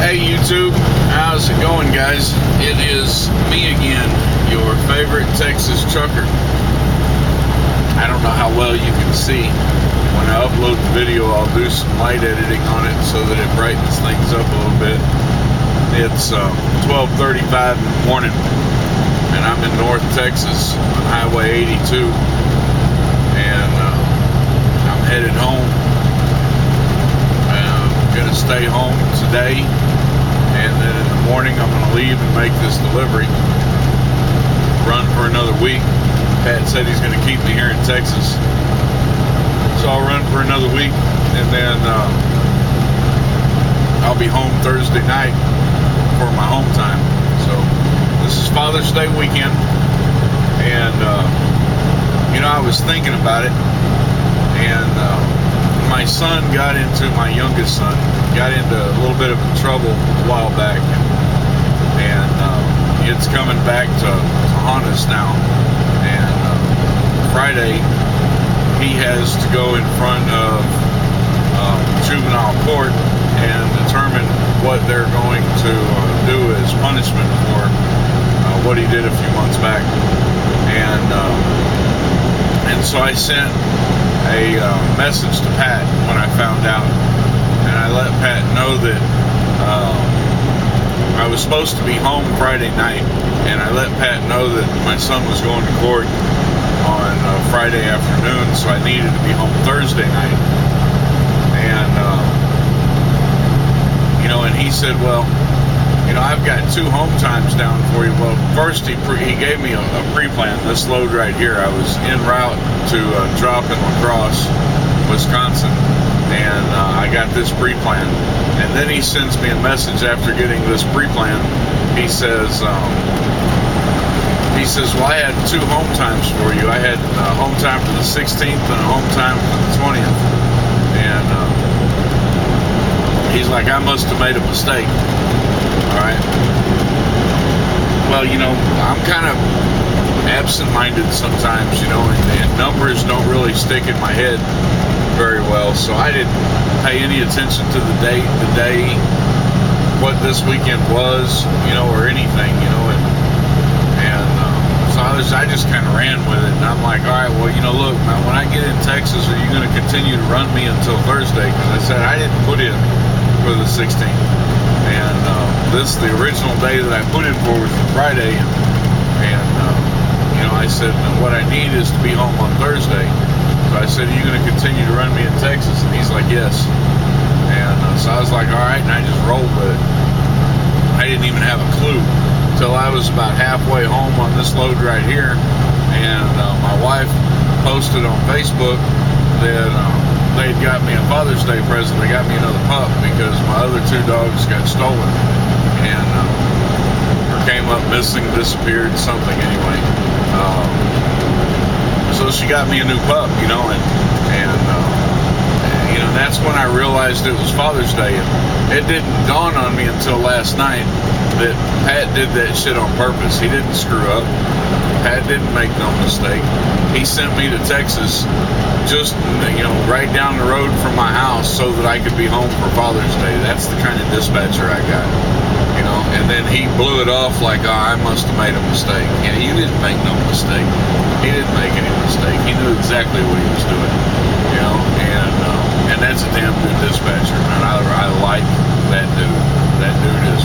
Hey YouTube, how's it going, guys? It is me again, your favorite Texas trucker. I don't know how well you can see. When I upload the video, I'll do some light editing on it so that it brightens things up a little bit. It's 12:35 in the morning, and I'm in North Texas on Highway 82, and I'm headed home. I'm going to stay home today, and then in the morning I'm going to leave and make this delivery. Run for another week. Pat said he's going to keep me here in Texas, so I'll run for another week, and then I'll be home Thursday night for my home time. So this is Father's Day weekend, and I was thinking about it, and my youngest son got into a little bit of trouble a while back, and it's coming back to haunt us now. And Friday he has to go in front of juvenile court and determine what they're going to do as punishment for what he did a few months back. And so I sent a message to Pat when I found out, and I let Pat know that I was supposed to be home Friday night, and I let Pat know that my son was going to court on Friday afternoon, so I needed to be home Thursday night. And and he said, well, I've got two home times down for you. Well, first he gave me a pre-plan. This load right here, I was en route to drop in La Crosse, Wisconsin, and I got this pre-plan. And then he sends me a message after getting this pre-plan. He says, well, I had two home times for you. I had a home time for the 16th and a home time for the 20th. And he's like, I must have made a mistake. Alright. Well, I'm kind of absent-minded sometimes, and numbers don't really stick in my head very well, so I didn't pay any attention to the date, what this weekend was, or anything, and so I just kind of ran with it, and I'm like, all right, well, look, now when I get in Texas, are you going to continue to run me until Thursday? Because I said I didn't put in for the 16th, and the original day that I put in for was Friday, and I said, what I need is to be home on Thursday. So I said, are you going to continue to run me in Texas? And he's like, yes. And so I was like, all right, and I just rolled with it. I didn't even have a clue till I was about halfway home on this load right here, and my wife posted on Facebook that they'd got me a Father's Day present. They got me another pup because my other two dogs got stolen, and or came up missing, disappeared, something anyway. So she got me a new pup, and that's when I realized it was Father's Day. And it didn't dawn on me until last night that Pat did that shit on purpose. He didn't screw up. Pat didn't make no mistake. He sent me to Texas just, right down the road from my house so that I could be home for Father's Day. That's the kind of dispatcher I got, and then he blew it off like, oh, I must have made a mistake. Yeah, you didn't make no mistake. He didn't make any mistake. He knew exactly what he was doing, and that's a damn good dispatcher, and I like that dude. That dude is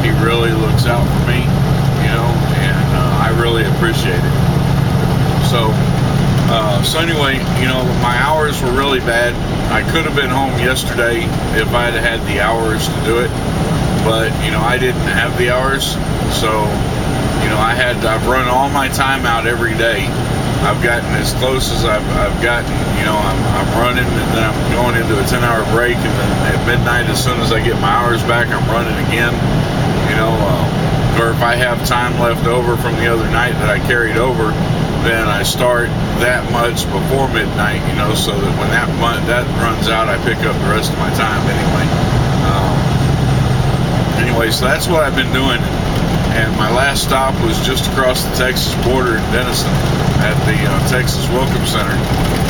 he really looks out for me, and I really appreciate it. So anyway, my hours were really bad. I could have been home yesterday if I'd had the hours to do it, but I didn't have the hours, so I've run all my time out every day. I've gotten as close as I've gotten. I'm running, and then I'm going into a 10-hour break, and then at midnight, as soon as I get my hours back, I'm running again. Or if I have time left over from the other night that I carried over, then I start that much before midnight, so that when that runs out, I pick up the rest of my time anyway. So that's what I've been doing. And my last stop was just across the Texas border in Denison. at the Texas Welcome Center.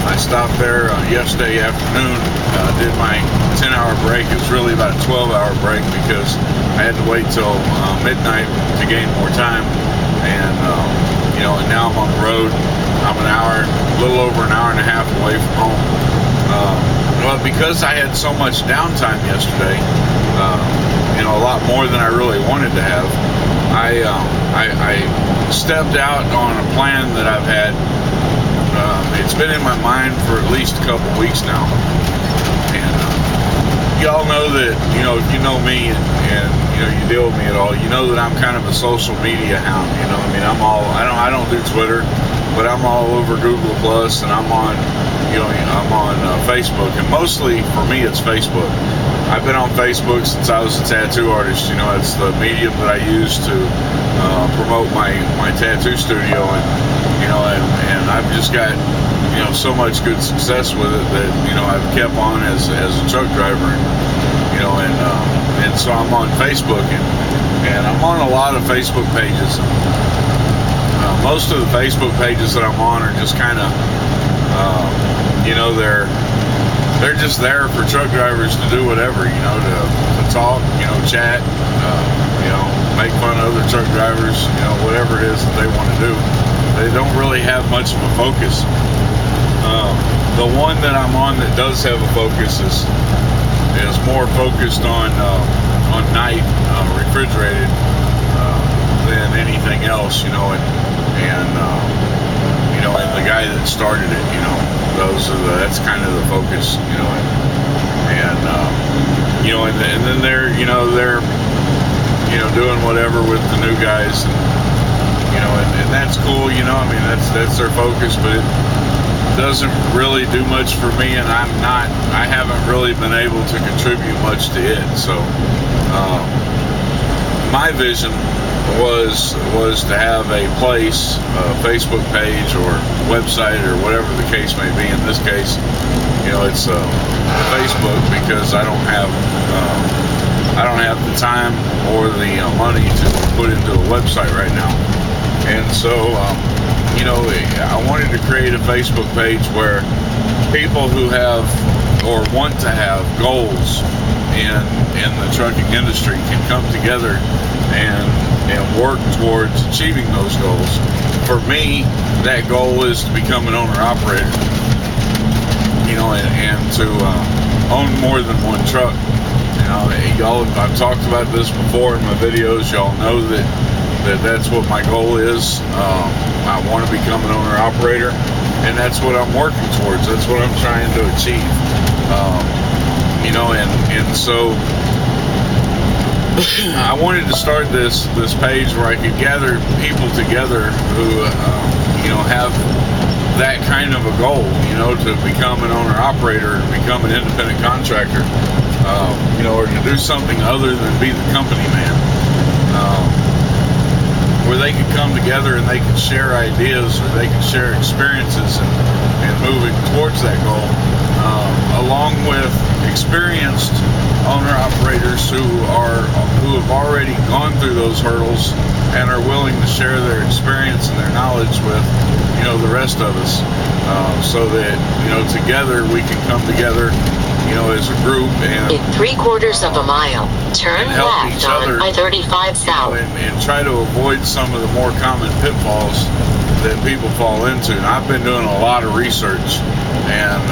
I stopped there yesterday afternoon, did my 10-hour break. It was really about a 12-hour break because I had to wait till midnight to gain more time. And, and now I'm on the road. I'm a little over an hour and a half away from home. Well, because I had so much downtime yesterday, a lot more than I really wanted to have, I stepped out on a plan that I've had. It's been in my mind for at least a couple weeks now. And y'all know that, if you know me and you deal with me at all, you know that I'm kind of a social media hound. I don't do Twitter, but I'm all over Google Plus, and I'm on Facebook, and mostly for me it's Facebook. I've been on Facebook since I was a tattoo artist. It's the medium that I use to promote my tattoo studio, and I've just got so much good success with it that I've kept on as a truck driver, and so I'm on Facebook, and I'm on a lot of Facebook pages. Most of the Facebook pages that I'm on are just kind of they're just there for truck drivers to do whatever, to talk, chat, make fun of other truck drivers, whatever it is that they want to do. They don't really have much of a focus. The one that I'm on that does have a focus is more focused on night refrigerated than anything else, and the guy that started it, that's kind of the focus, and then they're doing whatever with the new guys, and that's cool, that's their focus, but it doesn't really do much for me, and I haven't really been able to contribute much to it. So my vision was to have a place, a Facebook page or website or whatever the case may be. In this case, it's Facebook, because I don't have the time or the money to put into a website right now. And so I wanted to create a Facebook page where people who have or want to have goals in the trucking industry can come together and work towards achieving those goals. For me, that goal is to become an owner-operator, and to own more than one truck. Y'all, I've talked about this before in my videos. Y'all know that's what my goal is. I want to become an owner-operator, and that's what I'm working towards. That's what I'm trying to achieve. And so I wanted to start this page where I could gather people together who have that kind of a goal, to become an owner-operator, to become an independent contractor, or to do something other than be the company man, where they could come together and they could share ideas, or they could share experiences and moving towards that goal, along with experienced owner-operators who have already gone through those hurdles and are willing to share their experience and their knowledge with the rest of us, so that together we can come together as a group and in 3/4 of a mile, turn left on I-35 South, and try to avoid some of the more common pitfalls that people fall into. And I've been doing a lot of research and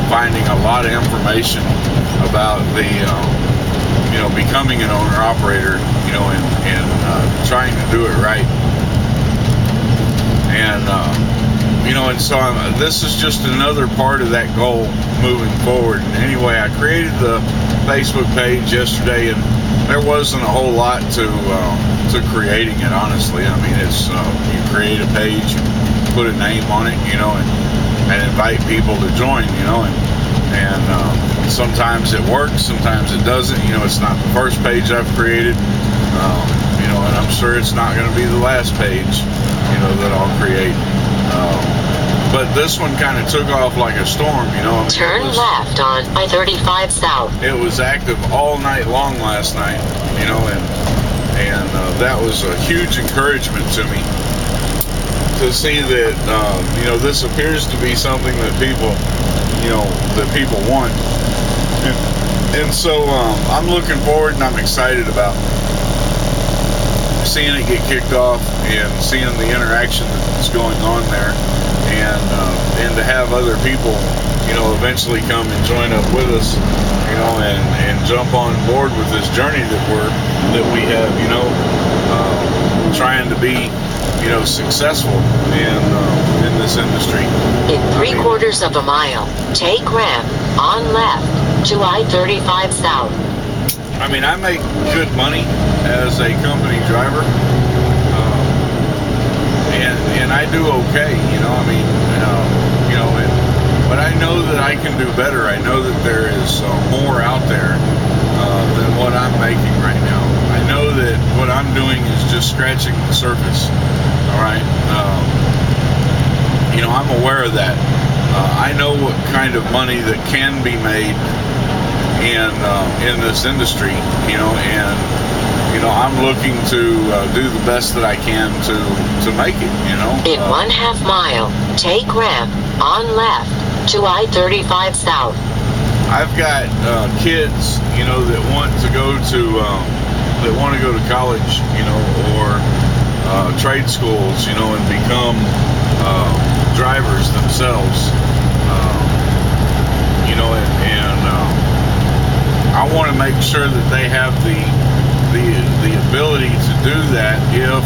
finding a lot of information about the becoming an owner-operator, and trying to do it right. And and so this is just another part of that goal moving forward. And anyway, I created the Facebook page yesterday, and there wasn't a whole lot to creating it, honestly. It's you create a page, put a name on it, and invite people to join, and sometimes it works, sometimes it doesn't. It's not the first page I've created, and I'm sure it's not going to be the last page, that I'll create. But this one kind of took off like a storm, Turn left on I-35 South. It was active all night long last night, and that was a huge encouragement to me, to to see that this appears to be something that people want, and so I'm looking forward and I'm excited about seeing it get kicked off and seeing the interaction that's going on there, and to have other people eventually come and join up with us, and jump on board with this journey that we have, trying to be successful in this industry. In 3/4 of a mile, take ramp on left to I-35 South. I mean, I make good money as a company driver, and I do okay, but I know that I can do better. I know that there is more out there than what I'm making right now. I know that what I'm doing is just scratching the surface. All right, I'm aware of that. I know what kind of money that can be made in this industry, and I'm looking to do the best that I can to make it. In 1/2 mile, take ramp on left to I-35 South. I've got kids, that want to go to college, or trade schools, and become drivers themselves, and I want to make sure that they have the ability to do that if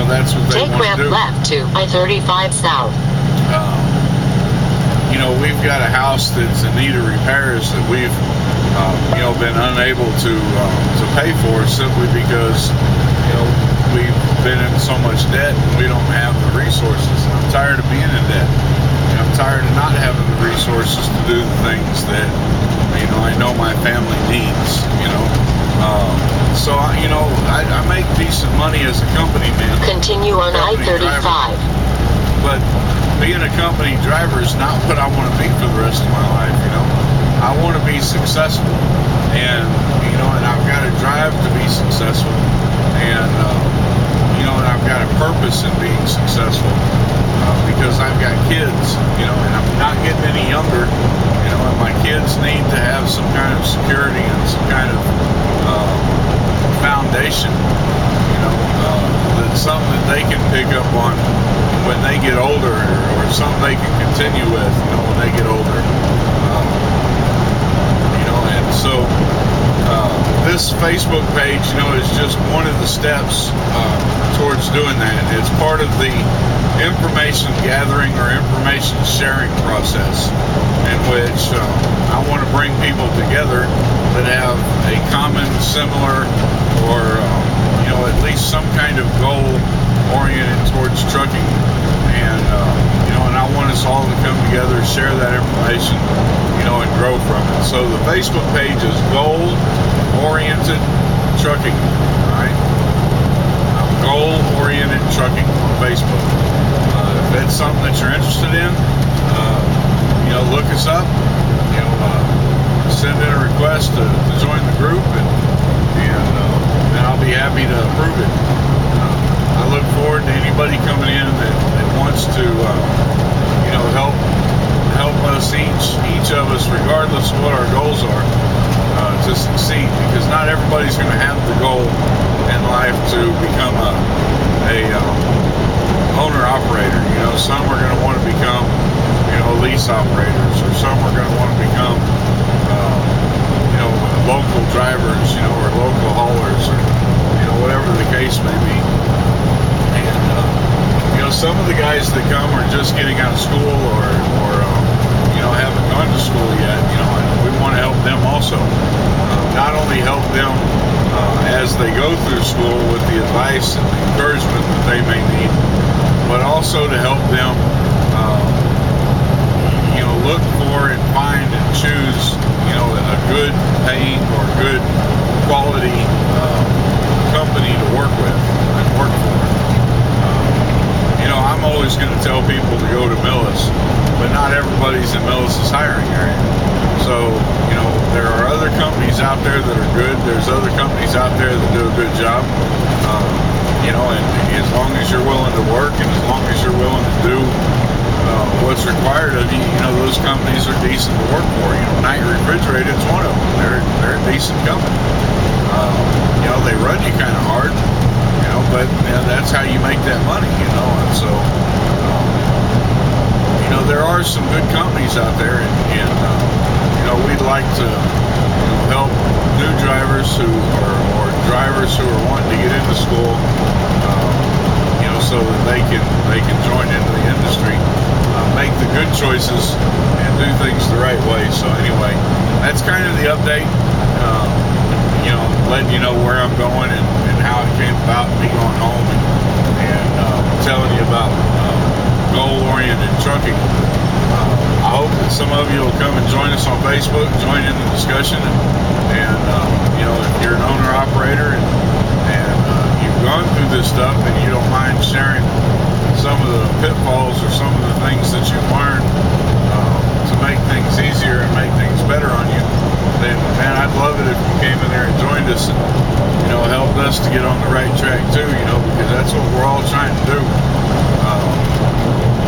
that's what they want to do. Take ramp left to I-35 South. We've got a house that's in need of repairs that we've been unable to pay for, simply because we've been in so much debt and we don't have the resources. And I'm tired of being in debt. And I'm tired of not having the resources to do the things that I know my family needs. So I make decent money as a company man. Continue on I-35. But being a company driver is not what I want to be for the rest of my life. I want to be successful, and I've got to drive to be successful, and and I've got a purpose in being successful, because I've got kids, and I'm not getting any younger, and my kids need to have some kind of security and some kind of foundation, that's something that they can pick up on when they get older, or something they can continue with, when they get older. And so this Facebook page, is just one of the steps towards doing that. It's part of the information gathering or information sharing process, in which I want to bring people together that have a common, similar, or at least some kind of goal oriented towards trucking, and I want us all to come together, share that information, and grow from it. So the Facebook page is Goal-Oriented Trucking. All right, Goal-Oriented Trucking on Facebook. If that's something that you're interested in, look us up. Send in a request to join the group, and I'll be happy to approve it. I look forward to anybody coming in that wants to, help us, each of us, regardless of what our goals are, to succeed. Because not everybody's going to have the goal in life to become a owner operator. Some are going to want to become, lease operators, or some are going to want to become, local drivers, or local haulers, or whatever the case may be. And some of the guys that come are just getting out of school, or haven't gone to school yet. We want to help them also. Not only help them as they go through school with the advice and the encouragement that they may need, but also to help them look for and find and choose a good paying or good quality company to work with and work for. I'm always going to tell people to go to Millis, but not everybody's in Millis' hiring area. So there are other companies out there that are good. There's other companies out there that do a good job. And as long as you're willing to work and as long as you're willing to do what's required of you, those companies are decent to work for. Knight Refrigerated is one of them. They're a decent company. They run you kind of hard, but that's how you make that money, and so there are some good companies out there, and we'd like to help new drivers or drivers who are wanting to get into school, so that they can join into the industry, make the good choices, and do things the right way. So anyway, that's kind of the update. Letting you know where I'm going and how it came about me going home, and telling you about goal-oriented trucking. I hope that some of you will come and join us on Facebook, join in the discussion, and if you're an owner-operator and you've gone through this stuff and you don't mind sharing some of the pitfalls or some of the things that you've learned to make things easier and make things better on you, then man, I'd love it if you came in there and joined us and helped us to get on the right track too, because that's what we're all trying to do.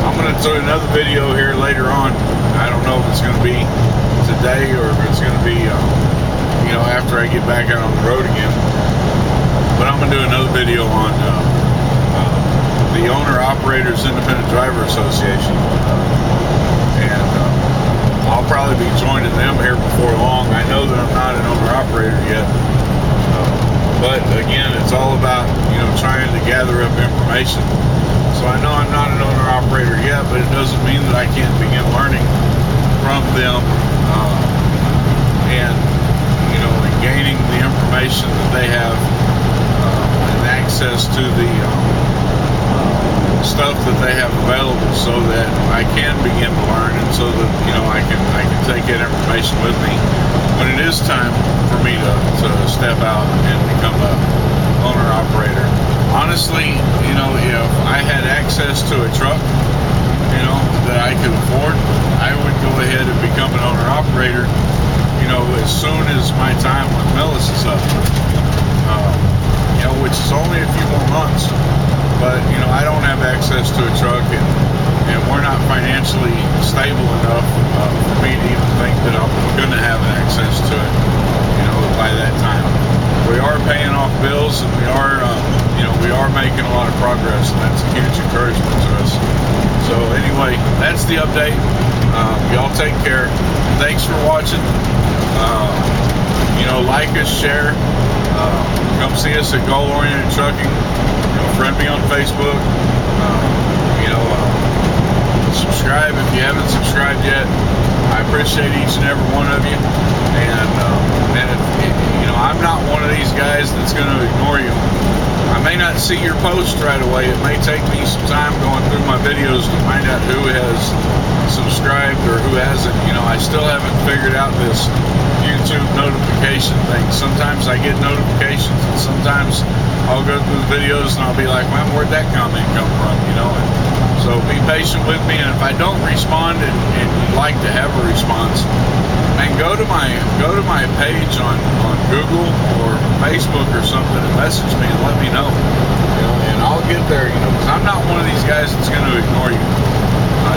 I'm going to do another video here later on. I don't know if it's going to be today or if it's going to be after I get back out on the road again, but I'm going to do another video on the Owner-Operators Independent Driver Association, and I'll probably be joining them here before long. I know that I'm not an owner-operator yet, but again, it's all about trying to gather up information. So I know I'm not an owner-operator yet, but it doesn't mean that I can't begin learning from them, and gaining the information that they have, and access to the stuff that they have available, so that I can begin to learn, and so that I can take that information with me when it is time for me to step out and become a owner operator. Honestly, if I had access to a truck that I could afford, I would go ahead and become an owner operator as soon as my time with Millis is up, which is only a few more months. But I don't have access to a truck, and we're not financially stable enough for me to even think that I'm going to have access to it by that time. We are paying off bills, and we are making a lot of progress, and that's a huge encouragement to us. So anyway, that's the update. Y'all take care. Thanks for watching. Like us, share. Come see us at Goal Oriented Trucking. Friend me on Facebook. Subscribe if you haven't subscribed yet. I appreciate each and every one of you. And I'm not one of these guys that's going to ignore you. I may not see your post right away. It may take me some time going through my videos to find out who has subscribed or who hasn't. I still haven't figured out this YouTube notification thing. Sometimes I get notifications, and sometimes I'll go through the videos and I'll be like, well, where'd that comment come from? So be patient with me, and if I don't respond and you'd like to have a response, and go to my page on Google or Facebook or something and message me and let me know, and I'll get there, because I'm not one of these guys that's going to ignore you.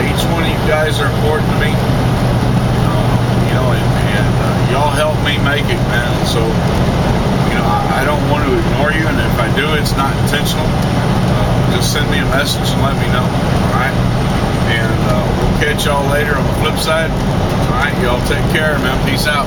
Each one of you guys are important to me, and y'all help me make it, man. So I don't want to ignore you, and if I do, it's not intentional. Just send me a message and let me know. All right, and we'll catch y'all later on the flip side. All right, y'all take care, man. Peace out.